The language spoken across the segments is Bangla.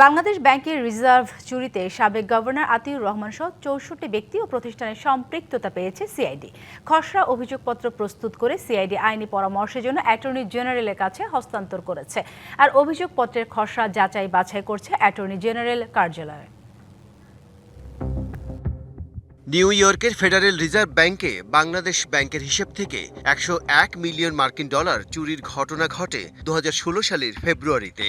বাংলাদেশ ব্যাংকের রিজার্ভ চুরিতে সাবেক গভর্নর আতিউর রহমান সহ ৬৪ ব্যক্তি ও প্রতিষ্ঠানের সম্পৃক্ততা পেয়েছে সিআইডি। খসড়া অভিযোগপত্র প্রস্তুত করে সিআইডি আইনি পরামর্শের জন্য অ্যাটর্নি জেনারেলের কাছে হস্তান্তর করেছে। আর অভিযোগপত্রের খসড়া যাচাই বাছাই করছে অ্যাটর্নি জেনারেল কার্যালয়। নিউ ইয়র্কের ফেডারেল রিজার্ভ ব্যাংকে বাংলাদেশ ব্যাংকের হিসেব থেকে ১০১ মিলিয়ন মার্কিন ডলার চুরির ঘটনা ঘটে ২০১৬ সালের ফেব্রুয়ারিতে।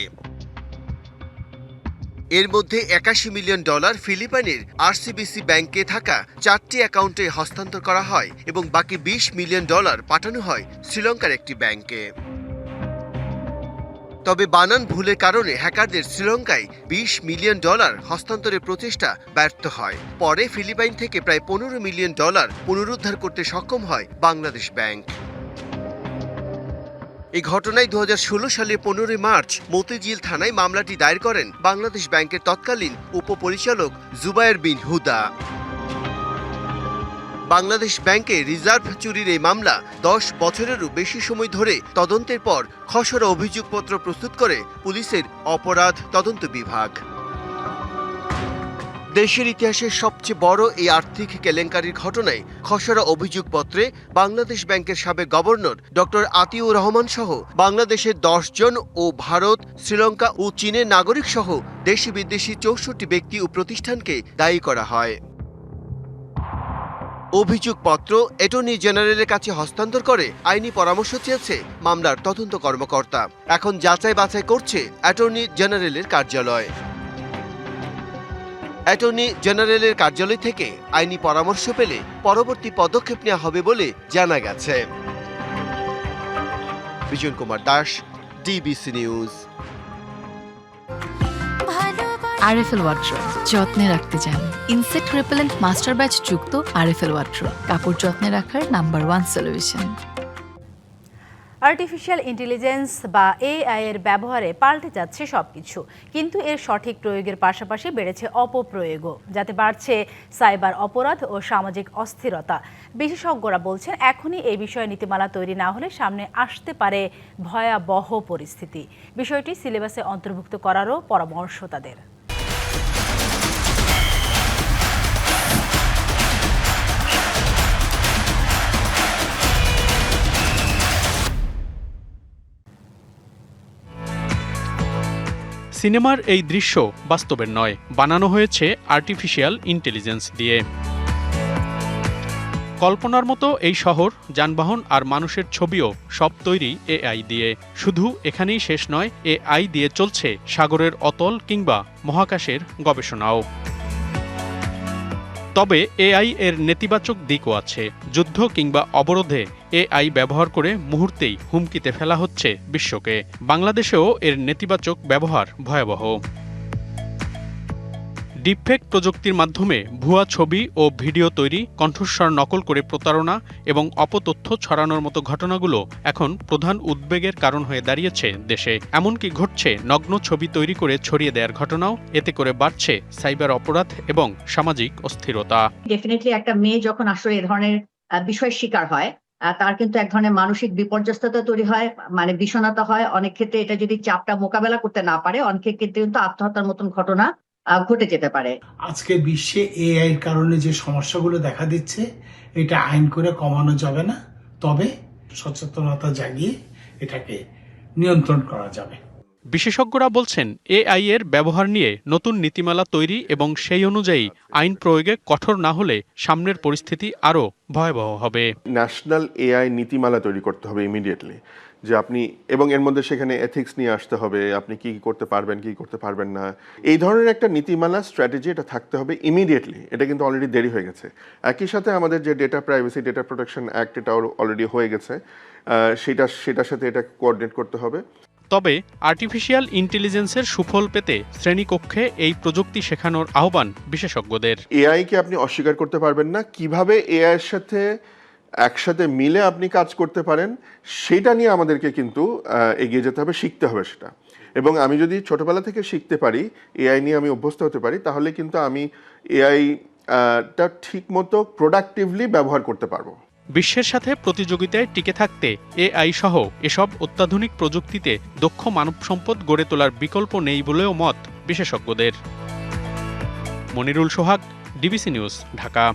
এর মধ্যে ৮১ মিলিয়ন ডলার ফিলিপাইনের আরসিবিসি ব্যাংকে থাকা ৪টি অ্যাকাউন্টে হস্তান্তর করা হয় এবং বাকি ২০ মিলিয়ন ডলার পাঠানো হয় শ্রীলঙ্কার একটি ব্যাংকে। তবে বানান ভুলের কারণে হ্যাকারদের শ্রীলঙ্কায় ২০ মিলিয়ন ডলার হস্তান্তরের প্রচেষ্টা ব্যর্থ হয়। পরে ফিলিপাইন থেকে প্রায় ১৫ মিলিয়ন ডলার পুনরুদ্ধার করতে সক্ষম হয় বাংলাদেশ ব্যাংক। এই ঘটনায় ২০১৬ সালের ১৫ মার্চ মতিঝিল থানায় মামলাটি দায়ের করেন বাংলাদেশ ব্যাংকের তৎকালীন উপপরিচালক জুবায়ের বিন হুদা। বাংলাদেশ ব্যাংকে রিজার্ভ চুরির এই মামলা ১০ বছরেরও বেশি সময় ধরে তদন্তের পর খসড়া অভিযোগপত্র প্রস্তুত করে পুলিশের অপরাধ তদন্ত বিভাগ। দেশের ইতিহাসের সবচেয়ে বড় এই আর্থিক কেলেঙ্কারির ঘটনায় খসড়া অভিযোগপত্রে বাংলাদেশ ব্যাংকের সাবেক গভর্নর ডক্টর আতিউর রহমান সহ বাংলাদেশের ১০ জন ও ভারত, শ্রীলঙ্কা ও চীনের নাগরিক সহ দেশি বিদেশি ৬৪ ব্যক্তি ও প্রতিষ্ঠানকে দায়ী করা হয়। অভিযোগপত্র অ্যাটর্নি জেনারেলের কাছে হস্তান্তর করে আইনি পরামর্শ চেয়েছে মামলার তদন্ত কর্মকর্তা। এখন যাচাই বাছাই করছে অ্যাটর্নি জেনারেলের কার্যালয়। অ্যাটর্নি জেনারেলের কার্যালয় থেকে আইনি পরামর্শ পেলে পরবর্তী পদক্ষেপ নেওয়া হবে বলে জানা গেছে। Bijan Kumar Das, DBC news. RFL Watro যত্নে রাখতে চান ইনসেক্ট রিপেলেন্ট মাস্টার ব্যাচ যুক্ত আরএফএল ওয়াট্রো কাপড় যত্নে রাখার নাম্বার 1 সলিউশন। আর্টিফিশিয়াল ইন্টেলিজেন্স বা এআই এর ব্যবহারে পাল্টে যাচ্ছে সবকিছু, কিন্তু এর সঠিক প্রয়োগের পাশাপাশি বেড়েছে অপপ্রয়োগও, যাতে বাড়ছে সাইবার অপরাধ ও সামাজিক অস্থিরতা। বিশেষজ্ঞরা বলছেন এখনই এই বিষয়ে নীতিমালা তৈরি না হলে সামনে আসতে পারে ভয়াবহ পরিস্থিতি। বিষয়টি সিলেবাসে অন্তর্ভুক্ত করারও পরামর্শ তাদের। সিনেমার এই দৃশ্য বাস্তবের নয়, বানানো হয়েছে আর্টিফিশিয়াল ইন্টেলিজেন্স দিয়ে। কল্পনার মতো এই শহর, যানবাহন আর মানুষের ছবিও সব তৈরি এআই দিয়ে। শুধু এখানেই শেষ নয়, এআই দিয়ে চলছে সাগরের অতল কিংবা মহাকাশের গবেষণাও। তবে এআই এর নেতিবাচক দিকও আছে। যুদ্ধ কিংবা অবরোধে এআই ব্যবহার করে মুহূর্তেই হুমকিতে ফেলা হচ্ছে বিশ্বকে। বাংলাদেশেও এর নেতিবাচক ব্যবহার ভয়াবহ। ডিপফেক প্রযুক্তির মাধ্যমে ভুয়া ছবি ও ভিডিও তৈরি, কণ্ঠস্বর নকল করে প্রতারণা এবং অপতথ্য ছড়ানোর মতো ঘটনাগুলো এখন প্রধান উদ্বেগের কারণ হয়ে দাঁড়িয়েছে দেশে। এমনকি ঘটছে নগ্ন ছবি তৈরি করে ছড়িয়ে দেওয়ার ঘটনাও। এতে করে বাড়ছে সাইবার অপরাধ এবং সামাজিক অস্থিরতা। ডেফিনেটলি একটা মেয়ে যখন আসলে এ ধরনের বিষয়ের শিকার হয়, তার কিন্তু এক ধরনের মানসিক বিপর্যস্ততা তৈরি হয়, মানে বিষণ্ণতা হয়। অনেক ক্ষেত্রে এটা যদি চাপটা মোকাবেলা করতে না পারে, অনেক ক্ষেত্রে কিন্তু আত্মহত্যার মতন ঘটনা ঘটে যেতে পারে। আজকে বিশ্বে এআই এর কারণে যে সমস্যাগুলো দেখা দিচ্ছে, এটা আইন করে কমানো যাবে না, তবে সচেতনতা জাগিয়ে এটাকে নিয়ন্ত্রণ করা যাবে। বিশেষজ্ঞরা বলছেন এআই এর ব্যবহার নিয়ে নতুন নীতিমালা তৈরি এবং সেই অনুযায়ী আইন প্রয়োগে কঠোর না হলে সামনের পরিস্থিতি আরও ভয়াবহ হবে। ন্যাশনাল এআই নীতিমালা তৈরি করতে হবে ইমিডিয়েটলি, যে আপনি, এবং এর মধ্যে সেখানে এথিক্স নিয়ে আসতে হবে, আপনি কি করতে পারবেন কি করতে পারবেন না, এই ধরনের একটা নীতিমালা স্ট্র্যাটেজি এটা থাকতে হবে ইমিডিয়েটলি। এটা কিন্তু অলরেডি দেরি হয়ে গেছে। একই সাথে আমাদের যে data privacy data protection act, এটা অলরেডি হয়ে গেছে, সেটার সাথে এটা কোঅর্ডিনেট করতে হবে। তবে আর্টিফিশিয়াল ইন্টেলিজেন্সের সুফল পেতে শ্রেণীকক্ষে এই প্রযুক্তি শেখানোর আহ্বান বিশেষজ্ঞদের। এআইকে আপনি অস্বীকার করতে পারবেন না, কিভাবে এআই এর সাথে একসাথে মিলে আপনি কাজ করতে পারেন সেটা নিয়ে আমাদেরকে কিন্তু এগিয়ে যেতে হবে, শিখতে হবে সেটা। এবং আমি যদি ছোটবেলা থেকে শিখতে পারি, এআই নিয়ে আমি অভ্যস্ত হতে পারি, তাহলে কিন্তু আমি এআইটা ঠিক মতো প্রোডাক্টিভলি ব্যবহার করতে পারবো। বিশ্বের সাথে প্রতিযোগিতায় টিকে থাকতে এআই সহ এসব অত্যাধুনিক প্রযুক্তিতে দক্ষ মানব সম্পদ গড়ে তোলার বিকল্প নেই বলেও মত বিশেষজ্ঞদের। মনিরুল সোহাগ, ডিবিসি নিউজ, ঢাকা।